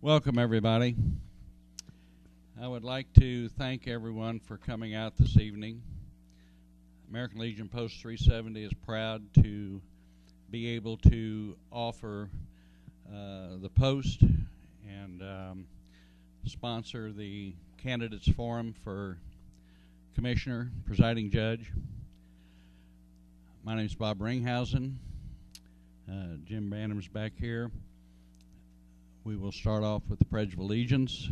Welcome, everybody. I would like to thank everyone for coming out this evening. American Legion Post 370 is proud to be able to offer the Post and sponsor the Candidates Forum for Commissioner, Presiding Judge. My name is Bob Ringhausen. Jim Banham's back here. We will start off with the Pledge of Allegiance,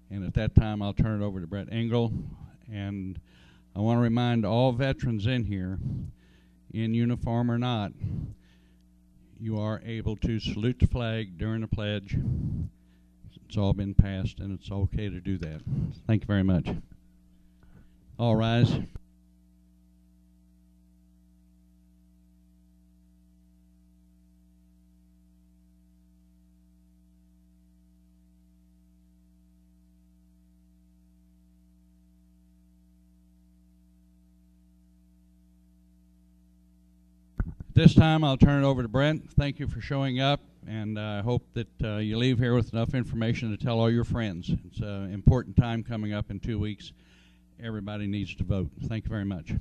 and at that time I'll turn it over to Brett Engel. And I want to remind all veterans in here, in uniform or not, you are able to salute the flag during the pledge. It's all been passed, and it's okay to do that. Thank you very much. All rise. This time I'll turn it over to Brent. Thank you for showing up, and I hope that you leave here with enough information to tell all your friends. It's an important time coming up in 2 weeks. Everybody needs to vote. Thank you very much.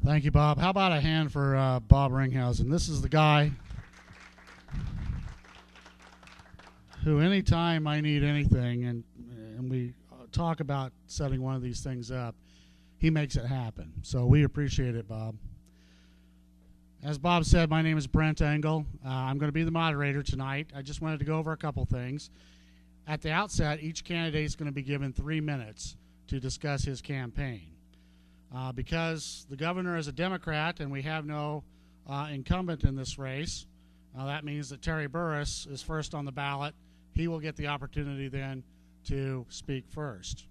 Thank you, Bob. How about a hand for Bob Ringhausen? This is the guy who, anytime I need anything, and we talk about setting one of these things up, he makes it happen. So we appreciate it, Bob. As Bob said, my name is Brent Engel. I'm going to be the moderator tonight. I just wanted to go over a couple things. At the outset, each candidate is going to be given 3 minutes to discuss his campaign. Because the governor is a Democrat and we have no incumbent in this race, that means that Terry Burris is first on the ballot. He will get the opportunity then to speak first.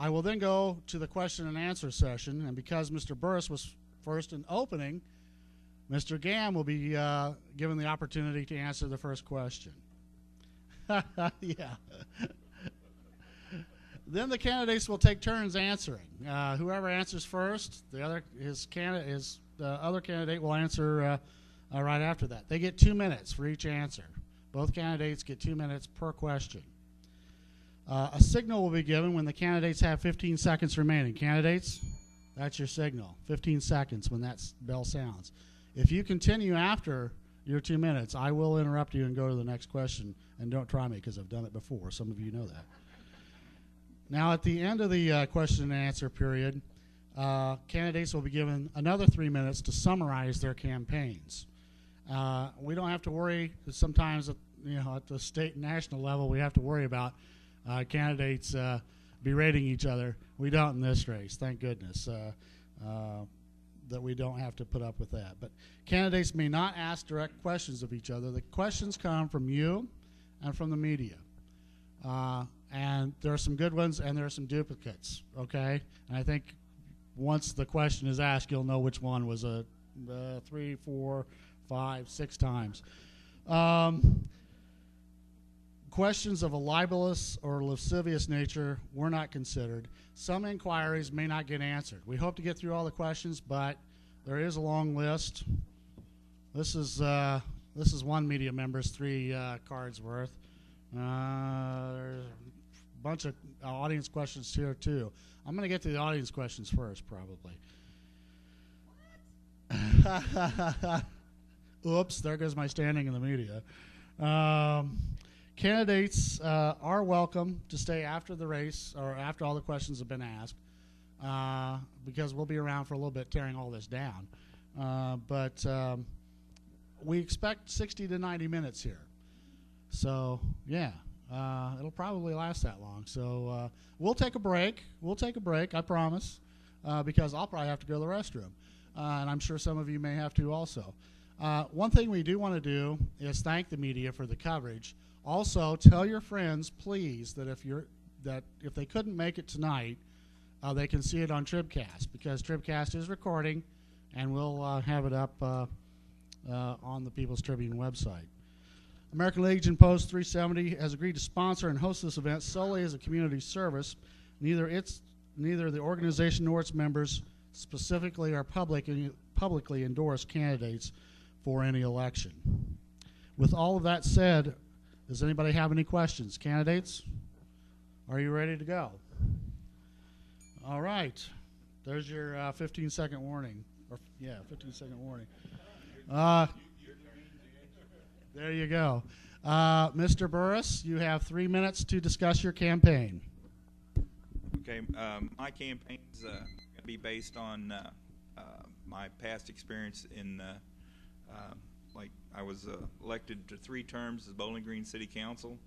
I will then go to the question and answer session, and because Mr. Burris was first in opening, Mr. Gamm will be given the opportunity to answer the first question. Yeah. Then the candidates will take turns answering. Whoever answers first, the other candidate will answer right after that. They get 2 minutes for each answer. Both candidates get 2 minutes per question. A signal will be given when the candidates have 15 seconds remaining. Candidates, that's your signal. 15 seconds when that bell sounds. If you continue after your 2 minutes, I will interrupt you and go to the next question. And don't try me because I've done it before. Some of you know that. Now, at the end of the question and answer period, candidates will be given another 3 minutes to summarize their campaigns. We don't have to worry. Sometimes, at the state and national level, we have to worry about candidates berating each other. We don't in this race, thank goodness, that we don't have to put up with that. But candidates may not ask direct questions of each other. The questions come from you and from the media. And there are some good ones and there are some duplicates, okay? And I think once the question is asked, you'll know which one was 3, 4, 5, 6 times. Questions of a libelous or lascivious nature were not considered. Some inquiries may not get answered. We hope to get through all the questions, but there is a long list. This is one media member's 3 cards worth. There's a bunch of audience questions here too. I'm going to get to the audience questions first, probably. Oops, there goes my standing in the media. Candidates are welcome to stay after the race or after all the questions have been asked because we'll be around for a little bit tearing all this down. But we expect 60 to 90 minutes here. So, yeah, it'll probably last that long. So we'll take a break. I promise, because I'll probably have to go to the restroom. And I'm sure some of you may have to also. One thing we do want to do is thank the media for the coverage. Also, tell your friends, please, that if they couldn't make it tonight, they can see it on Tribcast, because Tribcast is recording, and we'll have it up on the People's Tribune website. American Legion Post 370 has agreed to sponsor and host this event solely as a community service. Neither the organization nor its members specifically or publicly endorse candidates for any election. With all of that said, does anybody have any questions? Candidates, are you ready to go? All right. There's your 15-second warning. 15-second warning. There you go. Mr. Burris, you have 3 minutes to discuss your campaign. Okay, my campaign's going to be based on my past experience in, like I was elected to 3 terms as Bowling Green City Council.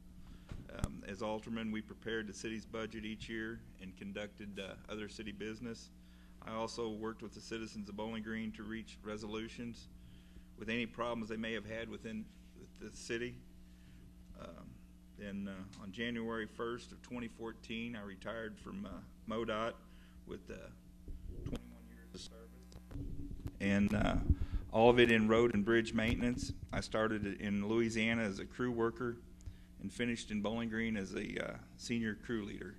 As alderman, we prepared the city's budget each year and conducted other city business. I also worked with the citizens of Bowling Green to reach resolutions with any problems they may have had within the city. Then on January 1st of 2014, I retired from MoDOT with 21 years of service, and all of it in road and bridge maintenance. I started in Louisiana as a crew worker and finished in Bowling Green as a senior crew leader.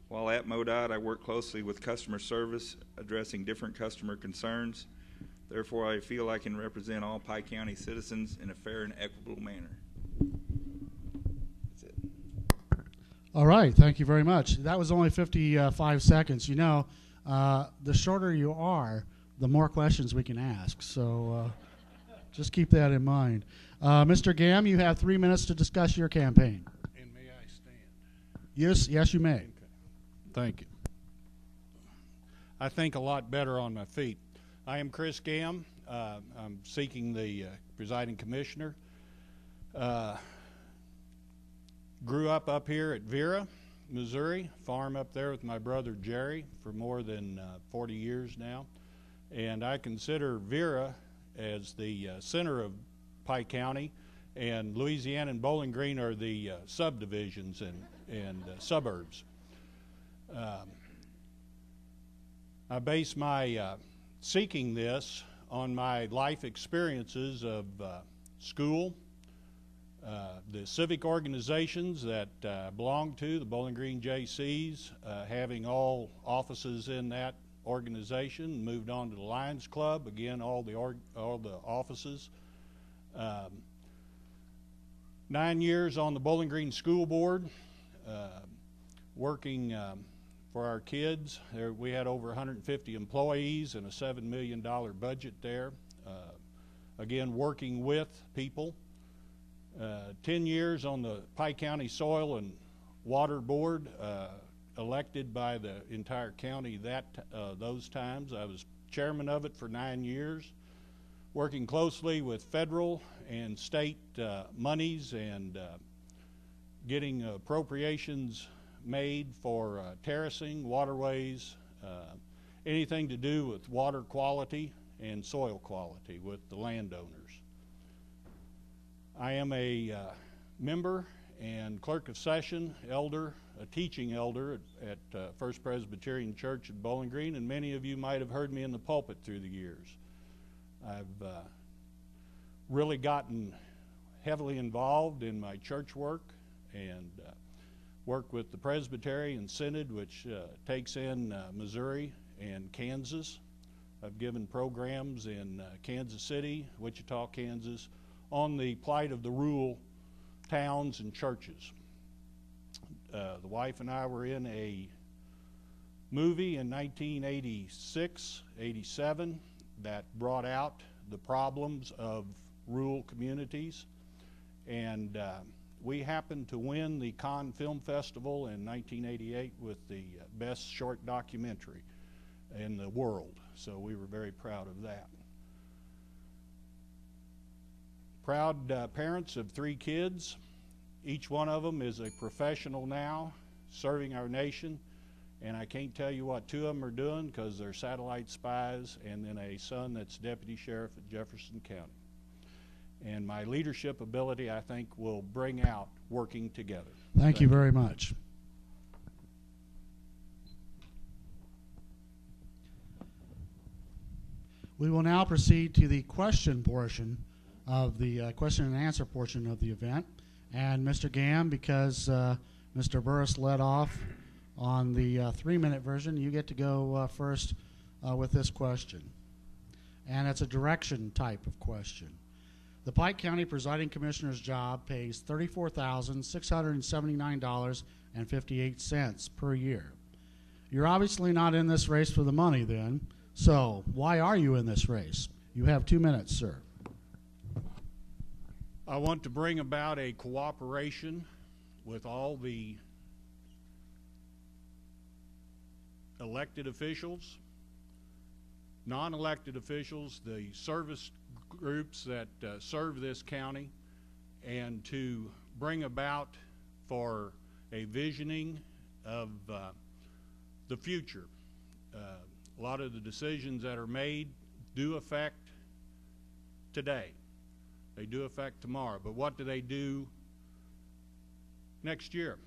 While at MoDOT, I worked closely with customer service, addressing different customer concerns. Therefore, I feel I can represent all Pike County citizens in a fair and equitable manner. That's it. All right, thank you very much. That was only 55 seconds. You know, the shorter you are, the more questions we can ask. So just keep that in mind. Mr. Gamm, you have 3 minutes to discuss your campaign. And may I stand? Yes, you may. Okay. Thank you. I think a lot better on my feet. I am Chris Gamm. I'm seeking the presiding commissioner. Grew up here at Vera, Missouri, farm up there with my brother Jerry for more than 40 years now. And I consider Vera as the center of Pike County, and Louisiana and Bowling Green are the subdivisions and suburbs. I base my seeking this on my life experiences of school, the civic organizations that belong to, the Bowling Green JCs, having all offices in that organization, moved on to the Lions Club, again all the offices. 9 years on the Bowling Green School Board, working for our kids. We had over 150 employees and a $7 million budget there. Again, working with people. 10 years on the Pike County Soil and Water Board, elected by the entire county those times. I was chairman of it for 9 years, working closely with federal and state monies and getting appropriations made for terracing, waterways, anything to do with water quality and soil quality with the landowners. I am a member and clerk of session, elder, a teaching elder at First Presbyterian Church at Bowling Green, and many of you might have heard me in the pulpit through the years. I've really gotten heavily involved in my church work and work with the Presbyterian Synod, which takes in Missouri and Kansas. I've given programs in Kansas City, Wichita, Kansas, on the plight of the rural towns and churches. The wife and I were in a movie in 1986, 87 that brought out the problems of rural communities, and we happened to win the Cannes Film Festival in 1988 with the best short documentary in the world, so we were very proud of that. Proud parents of 3 kids. Each one of them is a professional now, serving our nation, and I can't tell you what 2 of them are doing because they're satellite spies, and then a son that's deputy sheriff at Jefferson County. And my leadership ability, I think, will bring out working together. Thank you very much. We will now proceed to the question portion of the question and answer portion of the event. And Mr. Gamm, because Mr. Burris led off on the 3-minute version, you get to go first with this question. And it's a direction type of question. The Pike County Presiding Commissioner's job pays $34,679.58 per year. You're obviously not in this race for the money then, so why are you in this race? You have 2 minutes, sir. I want to bring about a cooperation with all the elected officials, non-elected officials, the service groups that serve this county, and to bring about for a visioning of the future. A lot of the decisions that are made do affect today. They do affect tomorrow, but what do they do next year,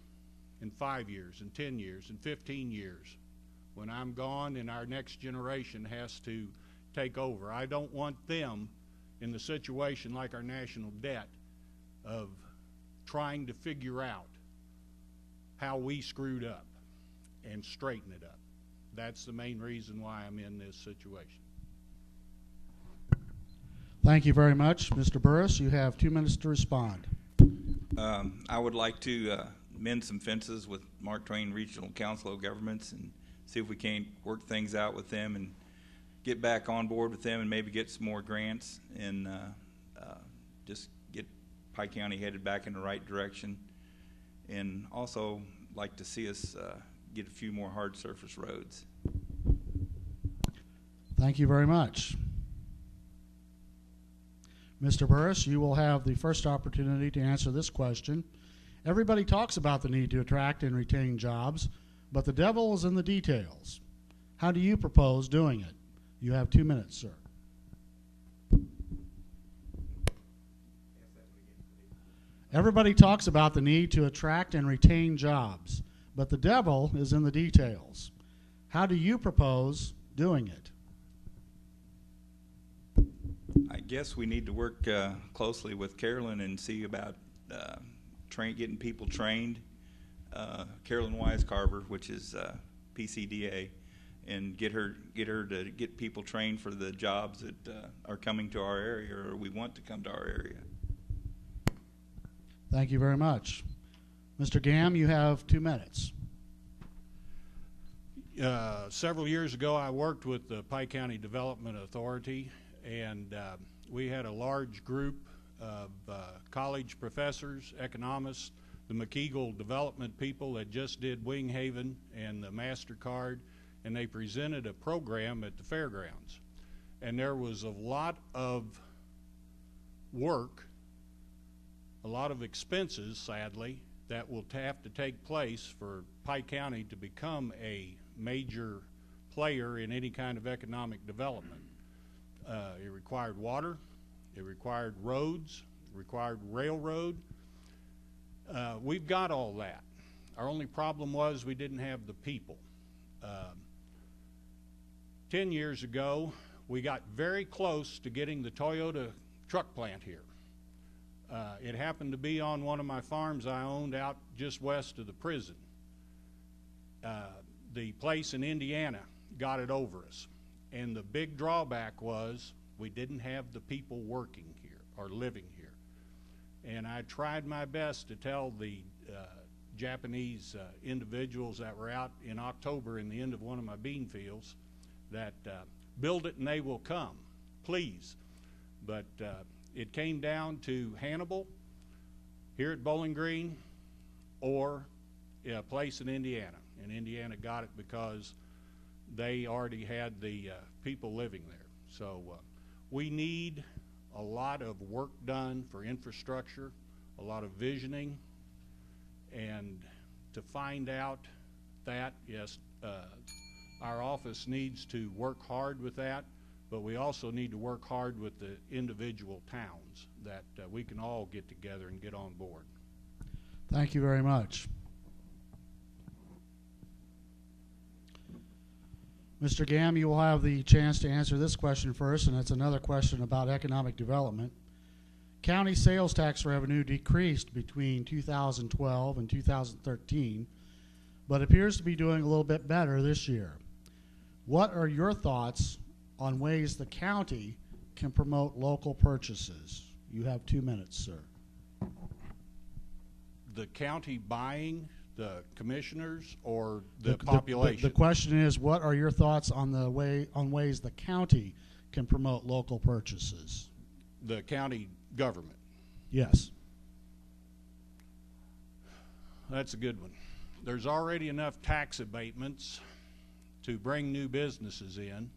in 5 years, in 10 years, in 15 years, when I'm gone and our next generation has to take over? I don't want them in the situation like our national debt of trying to figure out how we screwed up and straighten it up. That's the main reason why I'm in this situation. Thank you very much. Mr. Burris, you have 2 minutes to respond. I would like to mend some fences with Mark Twain Regional Council of Governments and see if we can't work things out with them and get back on board with them and maybe get some more grants and just get Pike County headed back in the right direction. And also like to see us get a few more hard surface roads. Thank you very much. Mr. Burris, you will have the first opportunity to answer this question. Everybody talks about the need to attract and retain jobs, but the devil is in the details. How do you propose doing it? You have 2 minutes, sir. Everybody talks about the need to attract and retain jobs, but the devil is in the details. How do you propose doing it? I guess we need to work closely with Carolyn and see about getting people trained. Carolyn Wisecarver, which is PCDA, and get her to get people trained for the jobs that are coming to our area or we want to come to our area. Thank you very much. Mr. Gamm, you have 2 minutes. Several years ago, I worked with the Pike County Development Authority, and we had a large group of college professors, economists, the McEagle development people that just did Winghaven and the MasterCard, and they presented a program at the fairgrounds. And there was a lot of work, a lot of expenses, sadly, that will have to take place for Pike County to become a major player in any kind of economic development. It required water, it required roads, it required railroad. We've got all that. Our only problem was we didn't have the people. 10 years ago, we got very close to getting the Toyota truck plant here. It happened to be on one of my farms I owned out just west of the prison. The place in Indiana got it over us. And the big drawback was we didn't have the people working here or living here. And I tried my best to tell the Japanese individuals that were out in October in the end of one of my bean fields that build it and they will come, please. But it came down to Hannibal here at Bowling Green or a place in Indiana. And Indiana got it because they already had the people living there. So we need a lot of work done for infrastructure, a lot of visioning, and to find out that, yes, our office needs to work hard with that, but we also need to work hard with the individual towns that we can all get together and get on board. Thank you very much. Mr. Gamm, you will have the chance to answer this question first, and it's another question about economic development. County sales tax revenue decreased between 2012 and 2013, but appears to be doing a little bit better this year. What are your thoughts on ways the county can promote local purchases? You have 2 minutes, sir. The county buying the commissioners or the population? The question is, what are your thoughts on ways the county can promote local purchases? The county government. Yes. That's a good one. There's already enough tax abatements to bring new businesses in.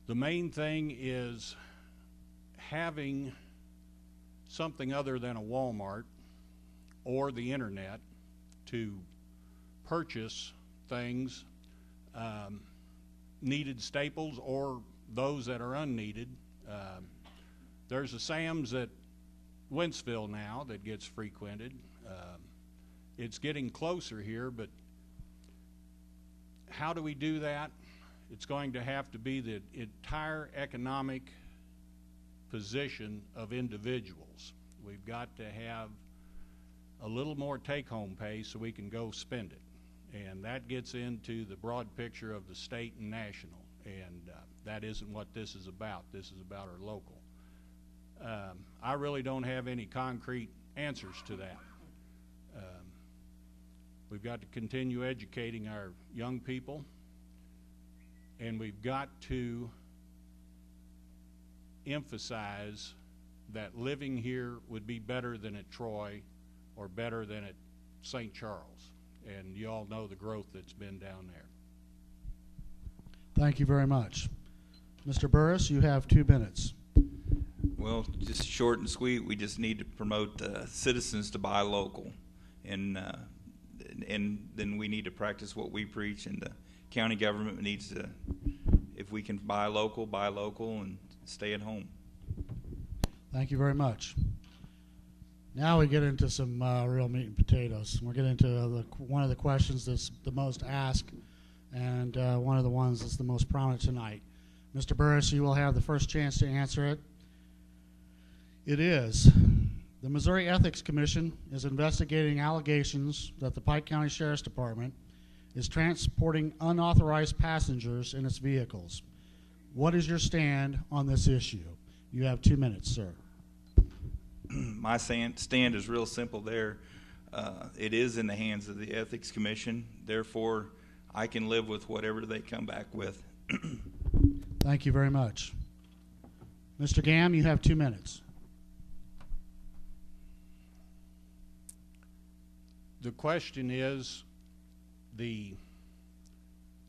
The main thing is having something other than a Walmart or the internet to purchase things, needed staples or those that are unneeded. There's a Sam's at Wentzville now that gets frequented. It's getting closer here, but how do we do that? It's going to have to be the entire economic position of individuals. We've got to have a little more take-home pay so we can go spend it. And that gets into the broad picture of the state and national. And that isn't what this is about. This is about our local. I really don't have any concrete answers to that. We've got to continue educating our young people, and we've got to emphasize that living here would be better than at Troy or better than at St. Charles. And you all know the growth that's been down there. Thank you very much. Mr. Burris, you have 2 minutes. Well, just short and sweet, we just need to promote citizens to buy local. And then we need to practice what we preach, and the county government needs to, if we can buy local, and stay at home. Thank you very much. Now we get into some real meat and potatoes. We're getting into one of the questions that's the most asked, and one of the ones that's the most prominent tonight. Mr. Burris, you will have the first chance to answer it. It is, the Missouri Ethics Commission is investigating allegations that the Pike County Sheriff's Department is transporting unauthorized passengers in its vehicles. What is your stand on this issue? You have 2 minutes, sir. My stand is real simple there. It is in the hands of the Ethics Commission. Therefore, I can live with whatever they come back with. Thank you very much. Mr. Gamm, you have 2 minutes. The question is, the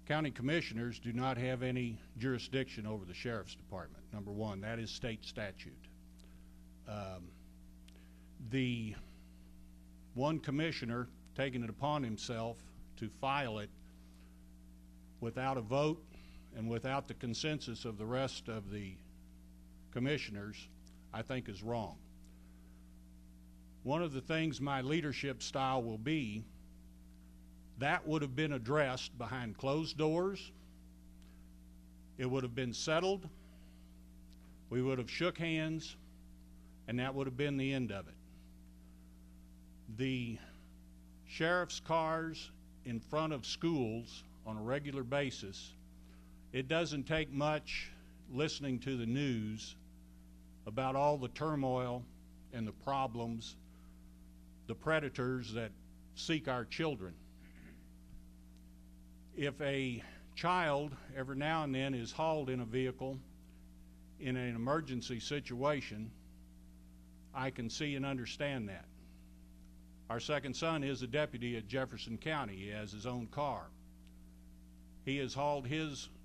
county commissioners do not have any jurisdiction over the sheriff's department. Number one, that is state statute. The one commissioner taking it upon himself to file it without a vote and without the consensus of the rest of the commissioners, I think is wrong. One of the things my leadership style will be, that would have been addressed behind closed doors. It would have been settled. We would have shook hands, and that would have been the end of it. The sheriff's cars in front of schools on a regular basis, it doesn't take much listening to the news about all the turmoil and the problems, the predators that seek our children. If a child every now and then is hauled in a vehicle in an emergency situation, I can see and understand that. Our second son is a deputy at Jefferson County. He has his own car. He has hauled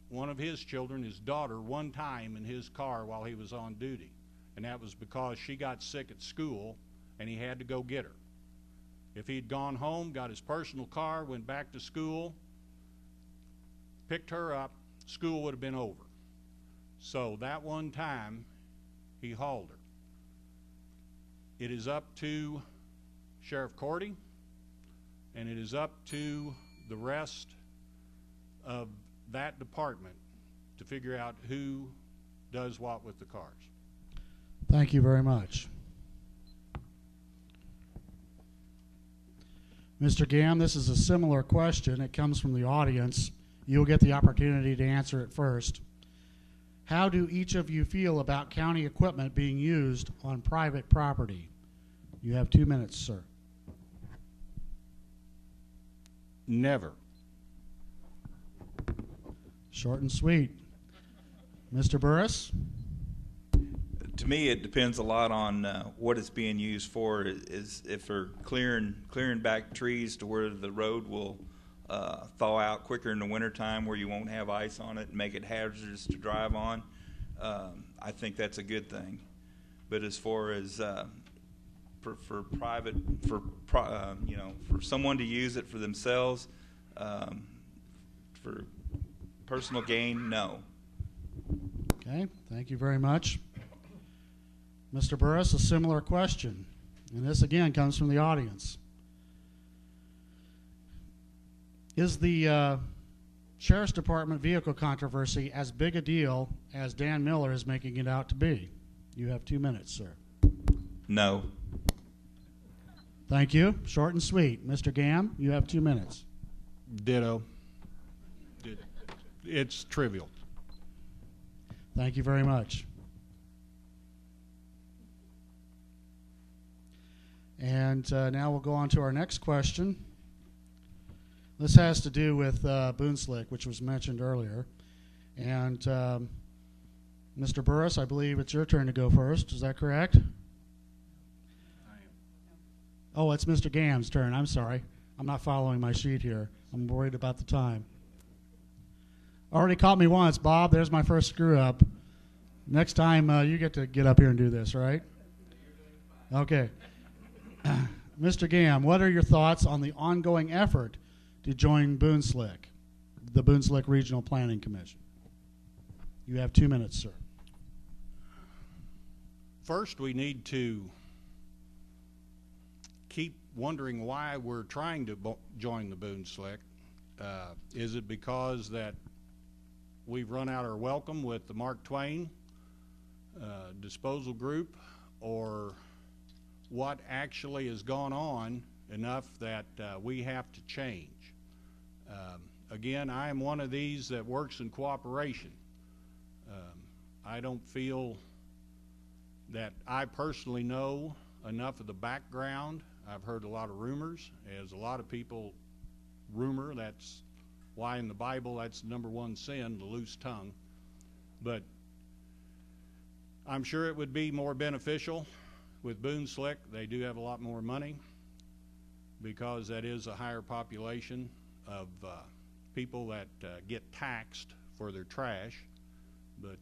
one of his children, his daughter, one time in his car while he was on duty. And that was because she got sick at school and he had to go get her. If he'd gone home, got his personal car, went back to school, picked her up, school would have been over. So that one time, he hauled her. It is up to Sheriff Cordy, and it is up to the rest of that department to figure out who does what with the cars. Thank you very much. Mr. Gamm, this is a similar question. It comes from the audience. You'll get the opportunity to answer it first. How do each of you feel about county equipment being used on private property? You have 2 minutes, sir. Never. Short and sweet. Mr. Burris? To me, it depends a lot on what it's being used for. Is if they're clearing back trees to where the road will thaw out quicker in the wintertime, where you won't have ice on it and make it hazardous to drive on. I think that's a good thing. But as far as for private, for someone to use it for themselves, for personal gain, no. Okay, thank you very much. Mr. Burris, a similar question, and this again comes from the audience. Is the Sheriff's Department vehicle controversy as big a deal as Dan Miller is making it out to be? You have 2 minutes, sir. No. Thank you. Short and sweet. Mr. Gam, you have 2 minutes. Ditto. It's trivial. Thank you very much. And now we'll go on to our next question. This has to do with Boonslick, which was mentioned earlier. And Mr. Burris, I believe it's your turn to go first. Is that correct? I am. Oh, it's Mr. Gam's turn. I'm sorry. I'm not following my sheet here. I'm worried about the time. Already caught me once, Bob. There's my first screw up. Next time you get to get up here and do this, right? Okay. Mr. Gam, what are your thoughts on the ongoing effort to join Boonslick, the Boonslick Regional Planning Commission? You have 2 minutes, sir. First, we need to keep wondering why we're trying to join the Boonslick. Is it because that we've run out our welcome with the Mark Twain disposal group, or what actually has gone on enough that we have to change? Again, I am one of these that works in cooperation. I don't feel that I personally know enough of the background. I've heard a lot of rumors, as a lot of people rumor. That's why in the Bible that's the number one sin, the loose tongue. But I'm sure it would be more beneficial with Boonslick. They do have a lot more money because that is a higher population of people that get taxed for their trash. But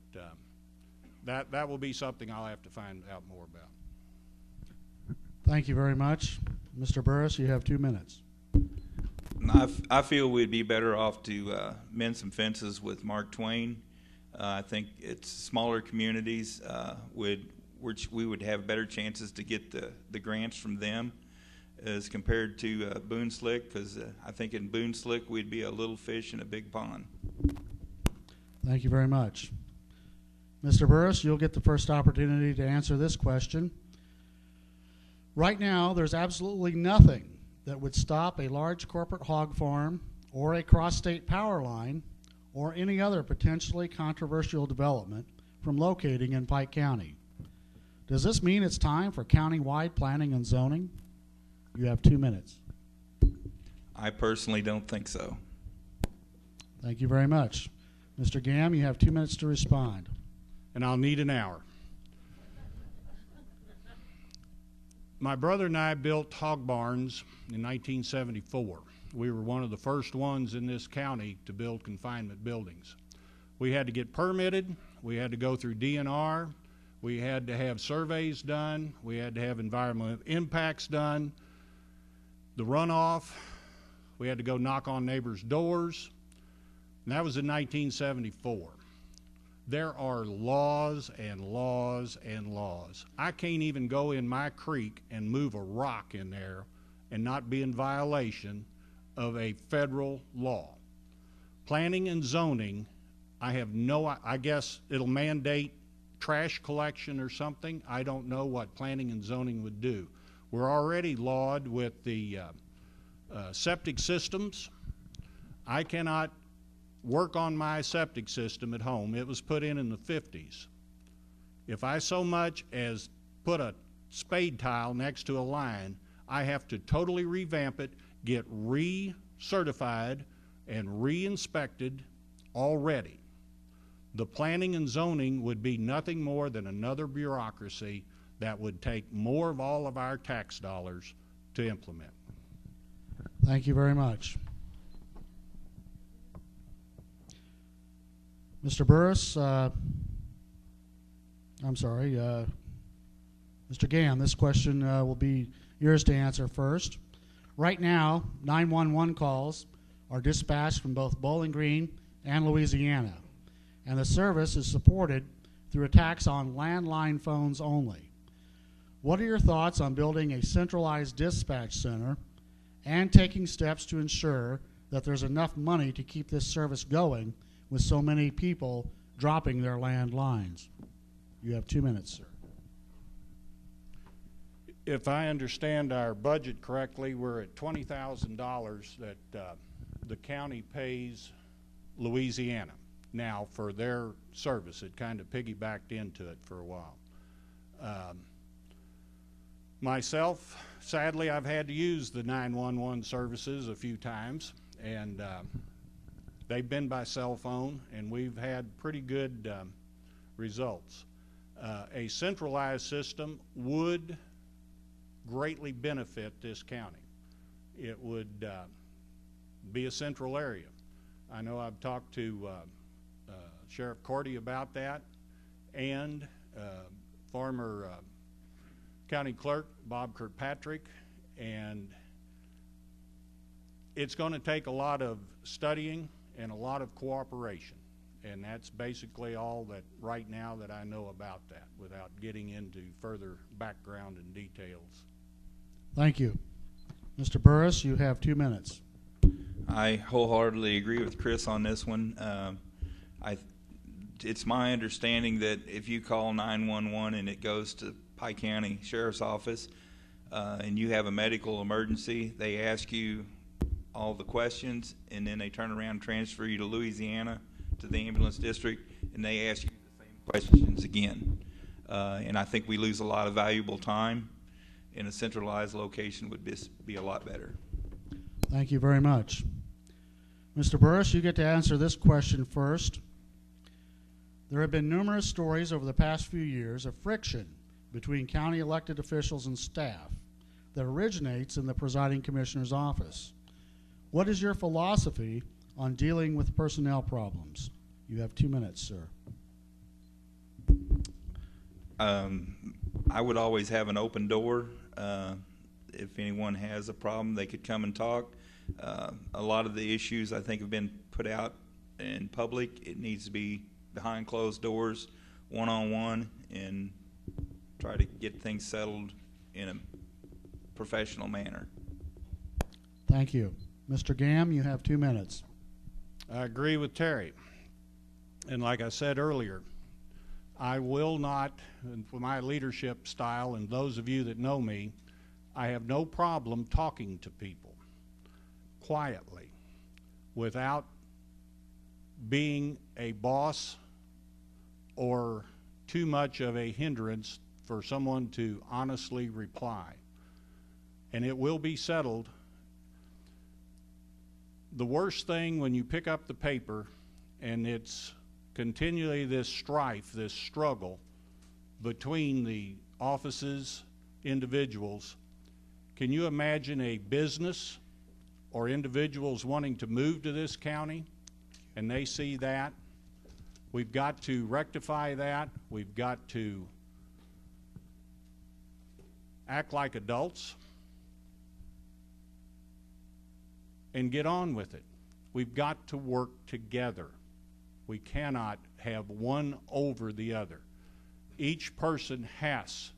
that will be something I'll have to find out more about. Thank you very much. Mr. Burris, you have 2 minutes. I feel we'd be better off to mend some fences with Mark Twain. I think it's smaller communities which we would have better chances to get the grants from them as compared to Boonslick, because I think in Boonslick we'd be a little fish in a big pond. Thank you very much. Mr. Burris, you'll get the first opportunity to answer this question. Right now, there's absolutely nothing that would stop a large corporate hog farm or a cross-state power line or any other potentially controversial development from locating in Pike County. Does this mean it's time for county-wide planning and zoning? You have 2 minutes. I personally don't think so. Thank you very much. Mr. Gam, you have 2 minutes to respond. And I'll need an hour. My brother and I built hog barns in 1974. We were one of the first ones in this county to build confinement buildings. We had to get permitted. We had to go through DNR. We had to have surveys done. We had to have environmental impacts done. The runoff, we had to go knock on neighbors' doors. And that was in 1974. There are laws and laws and laws. I can't even go in my creek and move a rock in there and not be in violation of a federal law. Planning and zoning, I guess it'll mandate trash collection or something. I don't know what planning and zoning would do. We're already lawed with the septic systems. I cannot work on my septic system at home. It was put in the 50s. If I so much as put a spade tile next to a line, I have to totally revamp it, get re-certified and re-inspected already. The planning and zoning would be nothing more than another bureaucracy that would take more of all of our tax dollars to implement. Thank you very much. Mr. Burris, I'm sorry, Mr. Gamm, this question will be yours to answer first. Right now, 911 calls are dispatched from both Bowling Green and Louisiana, and the service is supported through a tax on landline phones only. What are your thoughts on building a centralized dispatch center and taking steps to ensure that there's enough money to keep this service going with so many people dropping their landlines? You have 2 minutes, sir. If I understand our budget correctly, we're at $20,000 that the county pays Louisiana now for their service. It kind of piggybacked into it for a while. Myself, sadly, I've had to use the 911 services a few times, and they've been by cell phone, and we've had pretty good results. A centralized system would greatly benefit this county. It would be a central area. I know I've talked to Sheriff Cordy about that, and former County Clerk Bob Kirkpatrick, and it's going to take a lot of studying and a lot of cooperation, and that's basically all that right now that I know about that without getting into further background and details. Thank you. Mr. Burris, you have 2 minutes. I wholeheartedly agree with Chris on this one. It's my understanding that if you call 911 and it goes to Pike County Sheriff's Office and you have a medical emergency, they ask you all the questions, and then they turn around and transfer you to Louisiana to the ambulance district, and they ask you the same questions again. And I think we lose a lot of valuable time, and a centralized location would be a lot better. Thank you very much. Mr. Burris, you get to answer this question first. There have been numerous stories over the past few years of friction between county elected officials and staff that originates in the presiding commissioner's office. What is your philosophy on dealing with personnel problems? You have 2 minutes, sir. I would always have an open door. If anyone has a problem, they could come and talk. A lot of the issues I think have been put out in public. It needs to be behind closed doors, one-on-one, and try to get things settled in a professional manner. Thank you. Mr. Gamm, you have 2 minutes. I agree with Terry. And like I said earlier, I will not, and for my leadership style, and those of you that know me, I have no problem talking to people quietly without being a boss or too much of a hindrance for someone to honestly reply. And it will be settled. The worst thing when you pick up the paper and it's continually this strife, this struggle between the offices, individuals, can you imagine a business or individuals wanting to move to this county and they see that? We've got to rectify that. We've got to act like adults and get on with it. We've got to work together. We cannot have one over the other. Each person has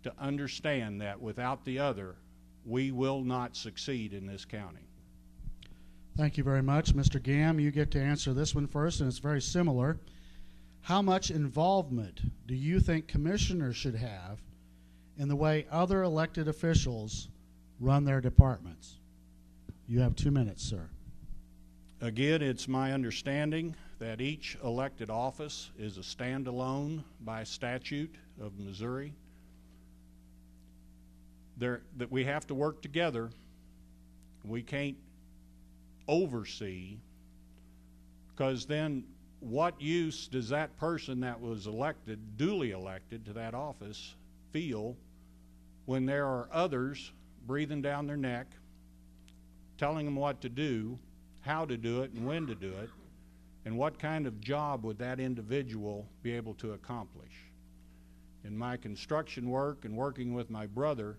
to understand that without the other, we will not succeed in this county. Thank you very much. Mr. Gamm, you get to answer this one first, and it's very similar. How much involvement do you think commissioners should have in the way other elected officials run their departments? You have 2 minutes, sir. Again, it's my understanding that each elected office is a standalone by statute of Missouri. That we have to work together. We can't oversee, because then what use does that person that was elected, duly elected to that office, feel when there are others breathing down their neck, telling them what to do, how to do it, and when to do it, and what kind of job would that individual be able to accomplish? In my construction work and working with my brother,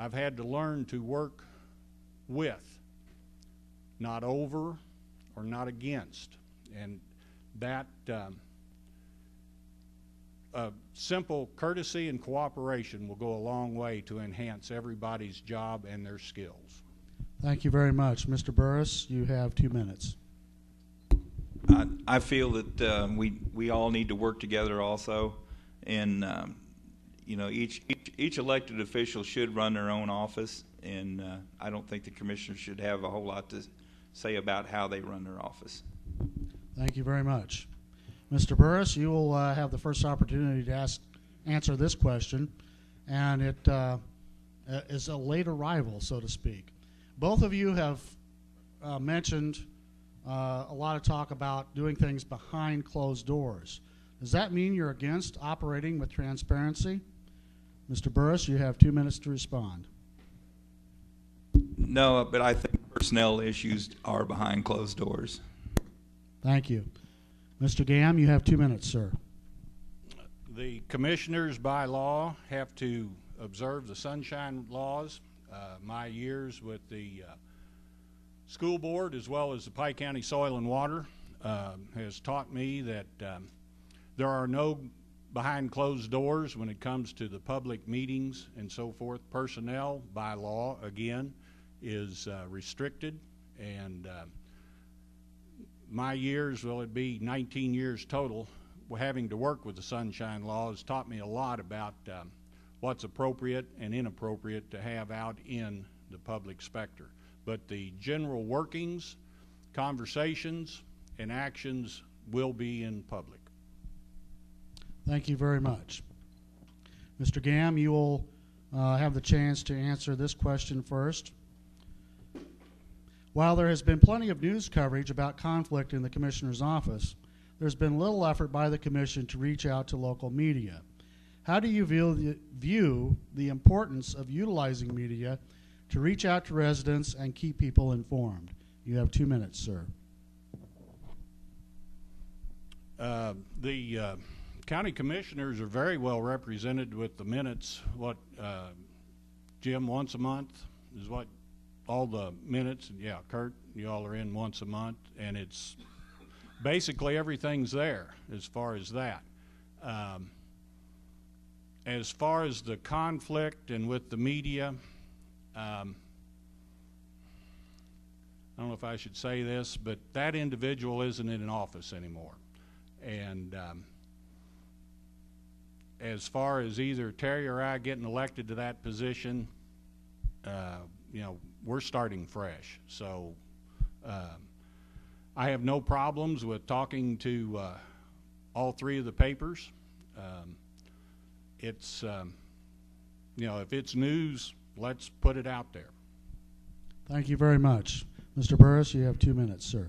I've had to learn to work with, not over or not against. And that simple courtesy and cooperation will go a long way to enhance everybody's job and their skills. Thank you very much. Mr. Burris, you have 2 minutes. I feel that we all need to work together also, and you know, each elected official should run their own office, and I don't think the commissioners should have a whole lot to say about how they run their office. Thank you very much. Mr. Burris, you will have the first opportunity to answer this question, and it is a late arrival, so to speak. Both of you have mentioned a lot of talk about doing things behind closed doors. Does that mean you're against operating with transparency? Mr. Burris, you have 2 minutes to respond. No, but I think personnel issues are behind closed doors. Thank you. Mr. Gamm, you have 2 minutes, sir. The commissioners by law have to observe the sunshine laws. My years with the school board as well as the Pike County Soil and Water has taught me that there are no behind closed doors when it comes to the public meetings and so forth. Personnel by law, again, is restricted, and my years, well, it'd be 19 years total, having to work with the sunshine law has taught me a lot about what's appropriate and inappropriate to have out in the public specter. But the general workings, conversations, and actions will be in public. Thank you very much. Mr. Gamm, you will have the chance to answer this question first. While there has been plenty of news coverage about conflict in the Commissioner's office, there's been little effort by the Commission to reach out to local media. How do you view the importance of utilizing media to reach out to residents and keep people informed? You have 2 minutes, sir. The county commissioners are very well represented with the minutes. Jim, once a month is what all the minutes, yeah, Kurt, you all are in once a month, and it's basically everything's there as far as that. As far as the conflict and with the media, I don't know if I should say this, but that individual isn't in an office anymore. And as far as either Terry or I getting elected to that position, you know, we're starting fresh. So I have no problems with talking to all three of the papers. It's, you know, if it's news, let's put it out there. Thank you very much. Mr. Burris, you have 2 minutes, sir.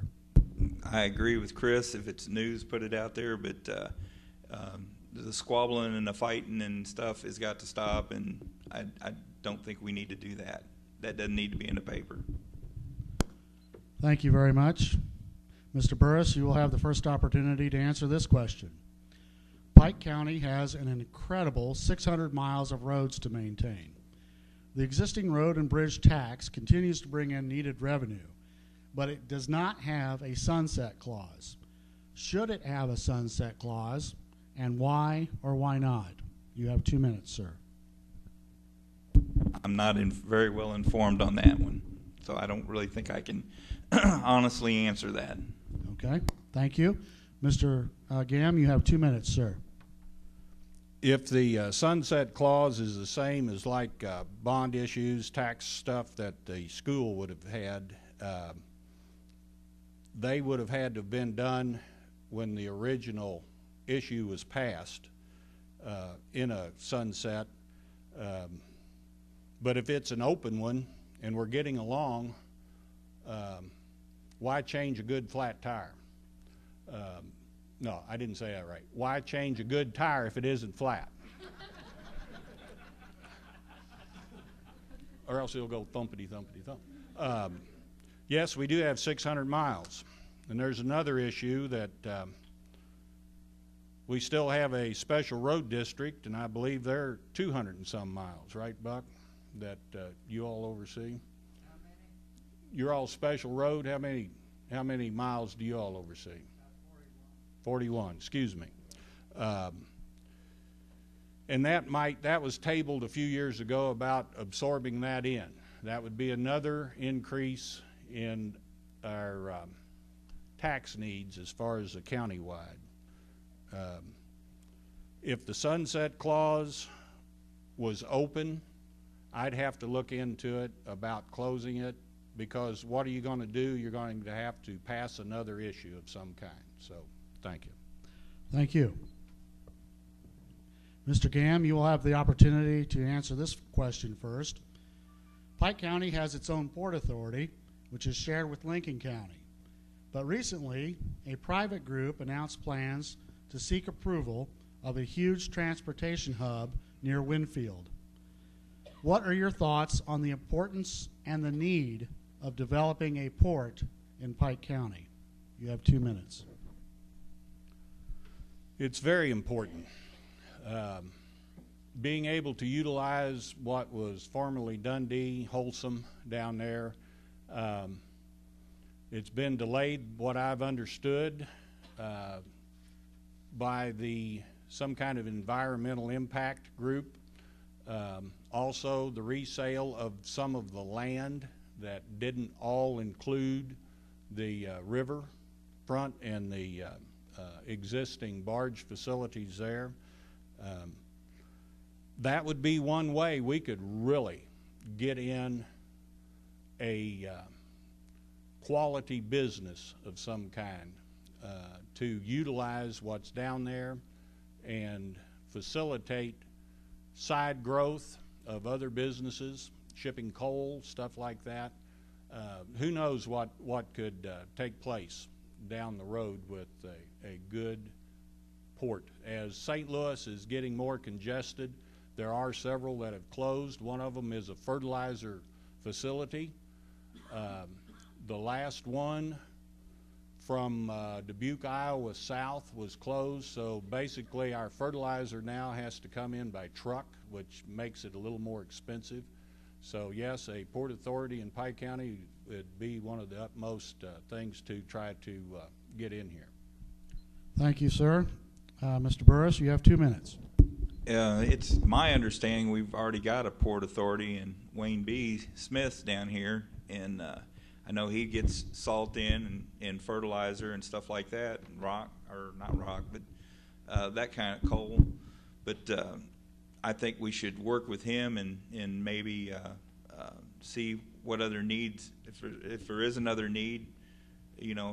I agree with Chris. If it's news, put it out there. But the squabbling and the fighting and stuff has got to stop, and I don't think we need to do that. That doesn't need to be in the paper. Thank you very much. Mr. Burris, you will have the first opportunity to answer this question. Pike County has an incredible 600 miles of roads to maintain. The existing road and bridge tax continues to bring in needed revenue, but it does not have a sunset clause. Should it have a sunset clause, and why or why not? You have 2 minutes, sir. I'm not very well informed on that one, so I don't really think I can honestly answer that. Okay, thank you. Mr. Gamm, you have 2 minutes, sir. If the sunset clause is the same as like bond issues, tax stuff that the school would have had, they would have had to have been done when the original issue was passed in a sunset. But if it's an open one and we're getting along, why change a good flat tire? No, I didn't say that right. Why change a good tire if it isn't flat? Or else it'll go thumpity, thumpity, thump. Yes, we do have 600 miles. And there's another issue that we still have a special road district, and I believe they're 200 and some miles, right, Buck, that you all oversee? How many? You're all special road. How many miles do you all oversee? 41, excuse me. And that was tabled a few years ago about absorbing that in. That would be another increase in our tax needs as far as the countywide. If the sunset clause was open, I'd have to look into it about closing it, because what are you going to do? You're going to have to pass another issue of some kind. So, thank you. Thank you. Mr. Gamm, you will have the opportunity to answer this question first. Pike County has its own port authority, which is shared with Lincoln County. But recently, a private group announced plans to seek approval of a huge transportation hub near Winfield. What are your thoughts on the importance and the need of developing a port in Pike County? You have 2 minutes. It's very important. Being able to utilize what was formerly Dundee, Wholesome down there, it's been delayed, what I've understood, by some kind of environmental impact group. Also, the resale of some of the land that didn't all include the river front and the existing barge facilities there. That would be one way we could really get in a quality business of some kind to utilize what's down there and facilitate side growth of other businesses, shipping coal, stuff like that. Who knows what could take place down the road with a good port. As St. Louis is getting more congested, there are several that have closed. One of them is a fertilizer facility. The last one from Dubuque, Iowa south was closed, so basically our fertilizer now has to come in by truck, which makes it a little more expensive. So yes, a port authority in Pike County would be one of the utmost things to try to get in here. Thank you, sir. Mr. Burris, you have 2 minutes. It's my understanding we've already got a port authority in Wayne B. Smith's down here, and I know he gets salt in and fertilizer and stuff like that, and rock, or not rock, but that kind of coal. But I think we should work with him and maybe see what other needs, if there is another need,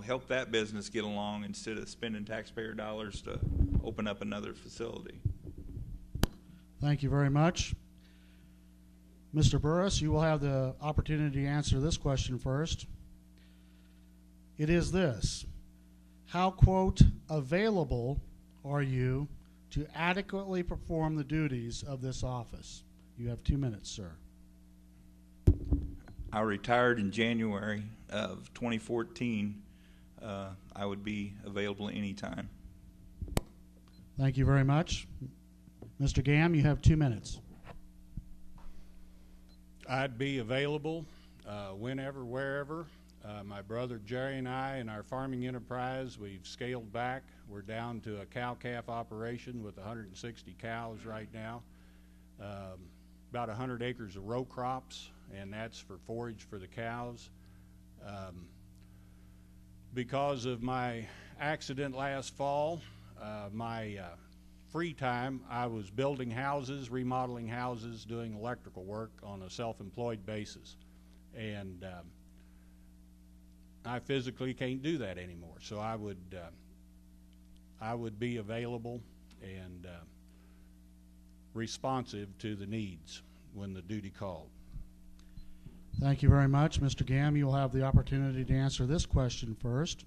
help that business get along instead of spending taxpayer dollars to open up another facility. Thank you very much. Mr. Burris, you will have the opportunity to answer this question first. It is this: how, quote, available are you to adequately perform the duties of this office? You have 2 minutes, sir. I retired in January of 2014. I would be available anytime. Thank you very much. Mr. Gamm, you have 2 minutes. I'd be available whenever, wherever. My brother Jerry and I, in our farming enterprise, we've scaled back. We're down to a cow-calf operation with 160 cows right now. About 100 acres of row crops, and that's for forage for the cows. Because of my accident last fall, my free time, I was building houses, remodeling houses, doing electrical work on a self-employed basis. And I physically can't do that anymore. So I would be available and responsive to the needs when the duty called. Thank you very much. Mr. Gamm, you will have the opportunity to answer this question first.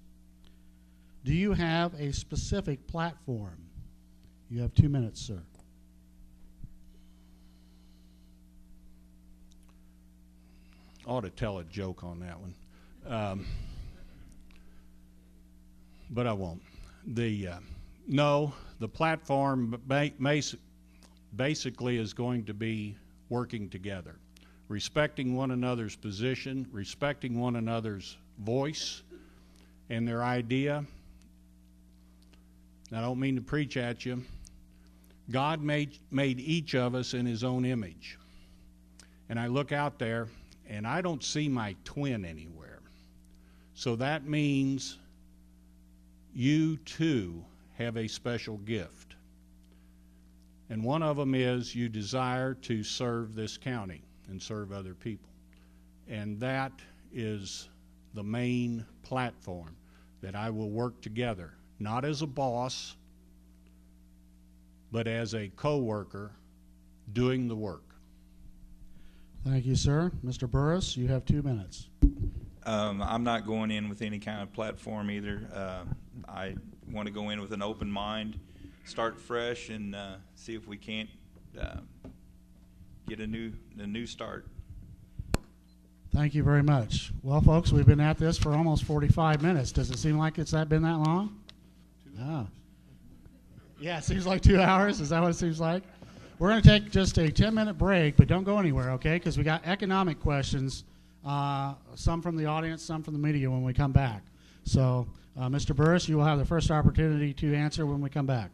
Do you have a specific platform? You have 2 minutes, sir. I ought to tell a joke on that one. But I won't. No, the platform basically is going to be working together, respecting one another's position, respecting one another's voice and their idea. I don't mean to preach at you. God made each of us in His own image. And I look out there, and I don't see my twin anywhere. So that means you too have a special gift. And one of them is you desire to serve this county and serve other people. And that is the main platform, that I will work together, not as a boss, but as a co-worker doing the work. Thank you, sir. Mr. Burris, you have 2 minutes. I'm not going in with any kind of platform either. I want to go in with an open mind, start fresh, and see if we can't get a new start. Thank you very much. Well, folks, we've been at this for almost 45 minutes. Does it seem like it's been that long? 2 hours. Oh. Yeah, it seems like 2 hours. Is that what it seems like? We're going to take just a 10-minute break, but don't go anywhere, okay? Because we got economic questions, some from the audience, some from the media when we come back. So, Mr. Burris, you will have the first opportunity to answer when we come back.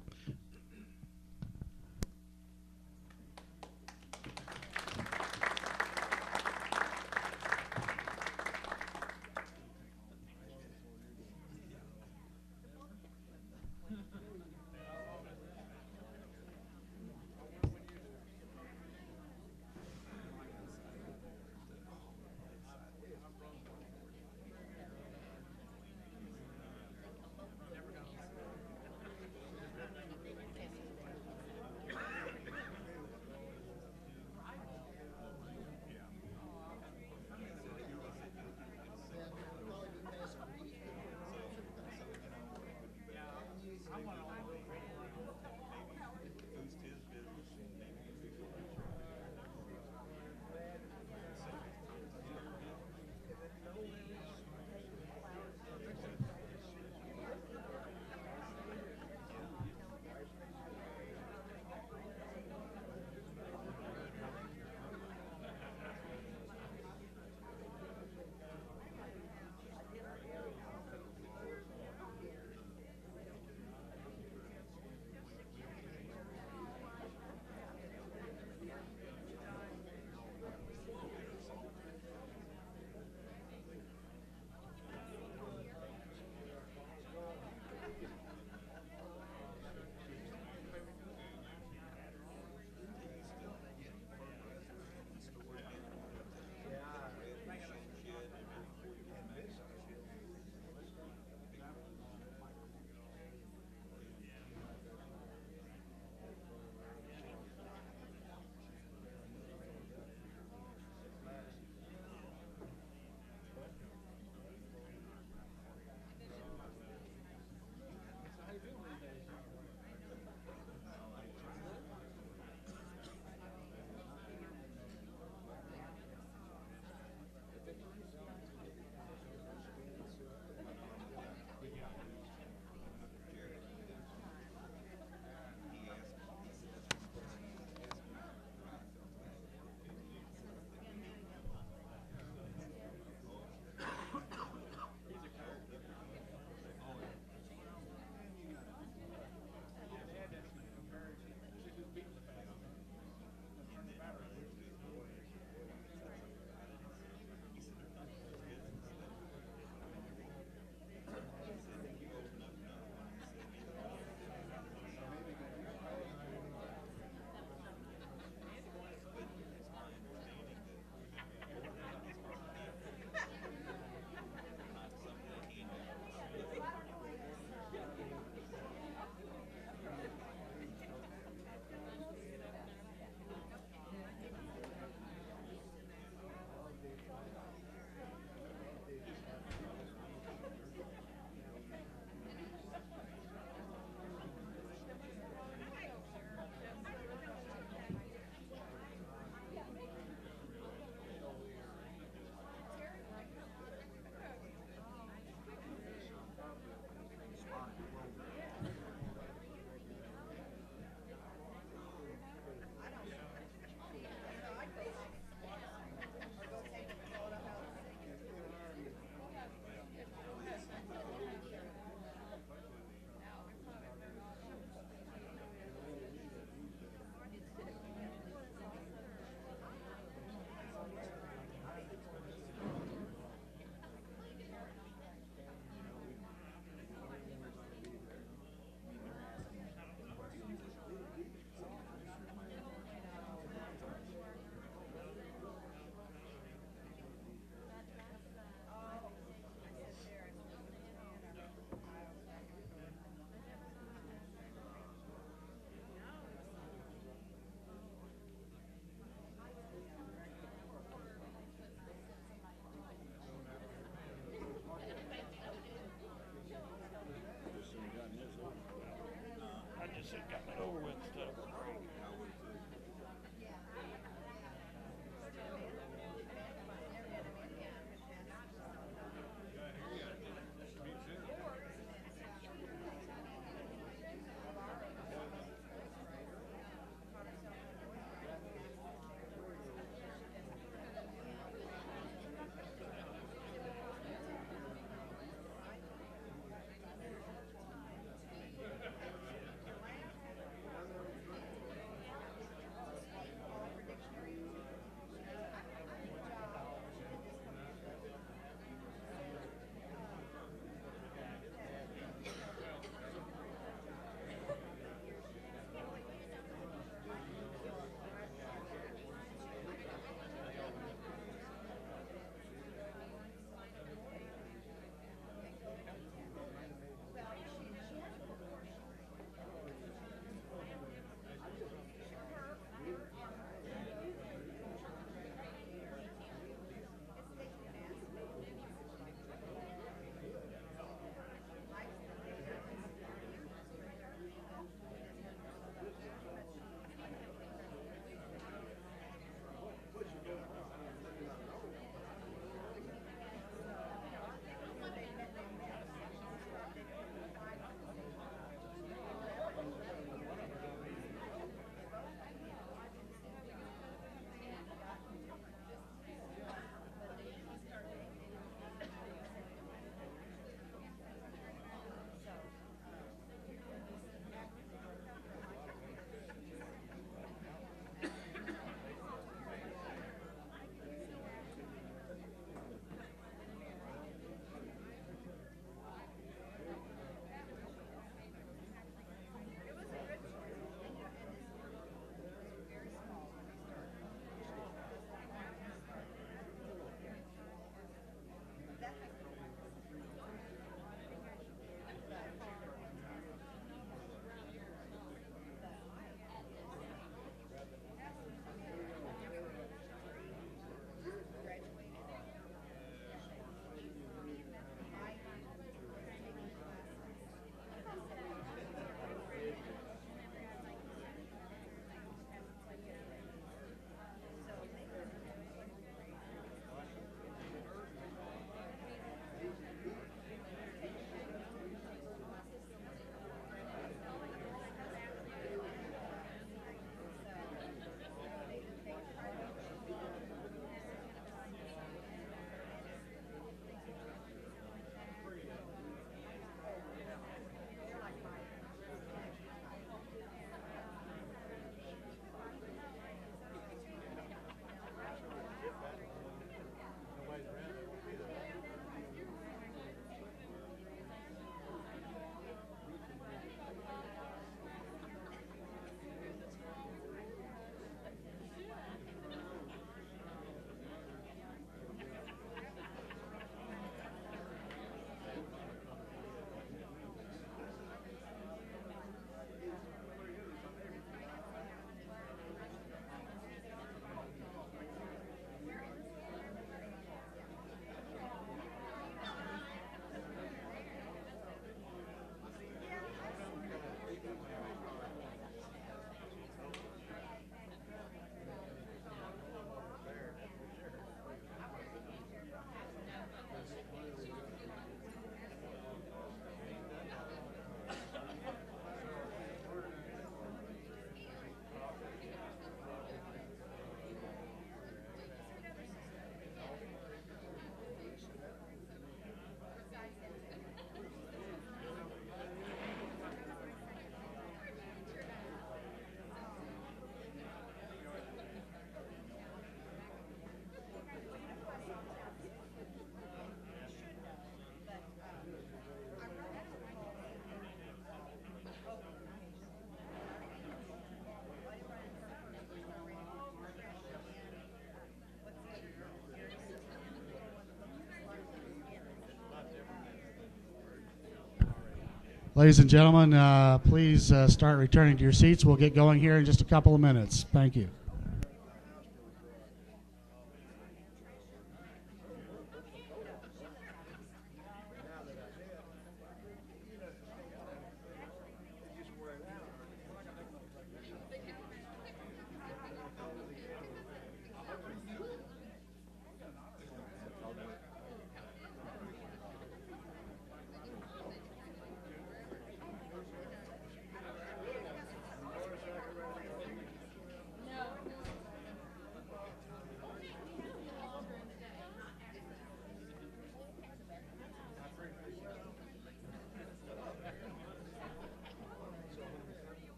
Ladies and gentlemen, please start returning to your seats. We'll get going here in just a couple of minutes. Thank you.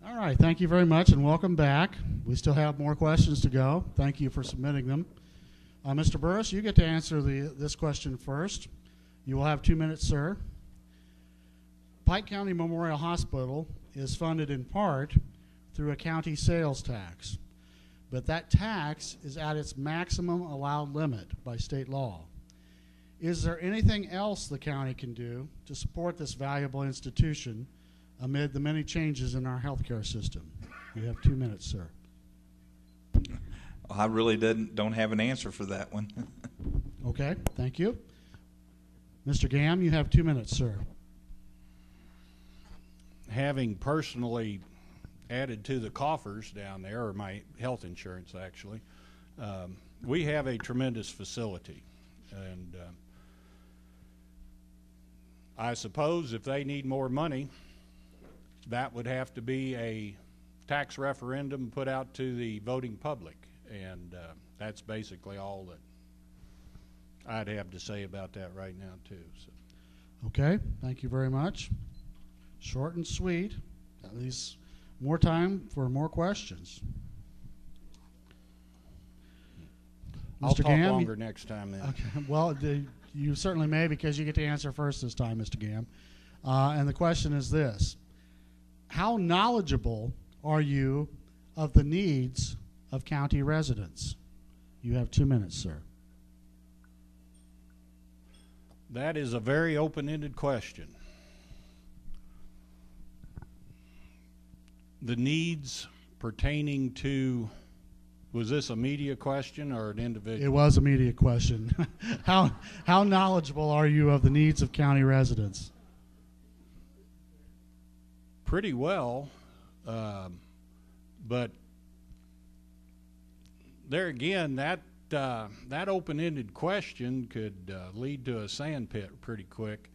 All right, thank you very much and welcome back. We still have more questions to go. Thank you for submitting them. Mr. Burris, you get to answer this question first. You will have 2 minutes, sir. Pike County Memorial Hospital is funded in part through a county sales tax, but that tax is at its maximum allowed limit by state law. Is there anything else the county can do to support this valuable institution amid the many changes in our healthcare system? You have 2 minutes, sir. I really don't have an answer for that one. Okay, thank you. Mr. Gamm, you have 2 minutes, sir. Having personally added to the coffers down there, or my health insurance actually, we have a tremendous facility. And I suppose if they need more money, that would have to be a tax referendum put out to the voting public. And that's basically all that I'd have to say about that right now, too. So. Okay, thank you very much. Short and sweet. At least more time for more questions. I'll Mr. talk Gamm, longer next time then. Okay, well, you certainly may, because you get to answer first this time, Mr. Gamm. And the question is this: how knowledgeable are you of the needs of county residents? You have 2 minutes, sir. That is a very open-ended question. The needs pertaining to, was this a media question or an individual? It was a media question. How knowledgeable are you of the needs of county residents? Pretty well, but there again, that open-ended question could lead to a sandpit pretty quick,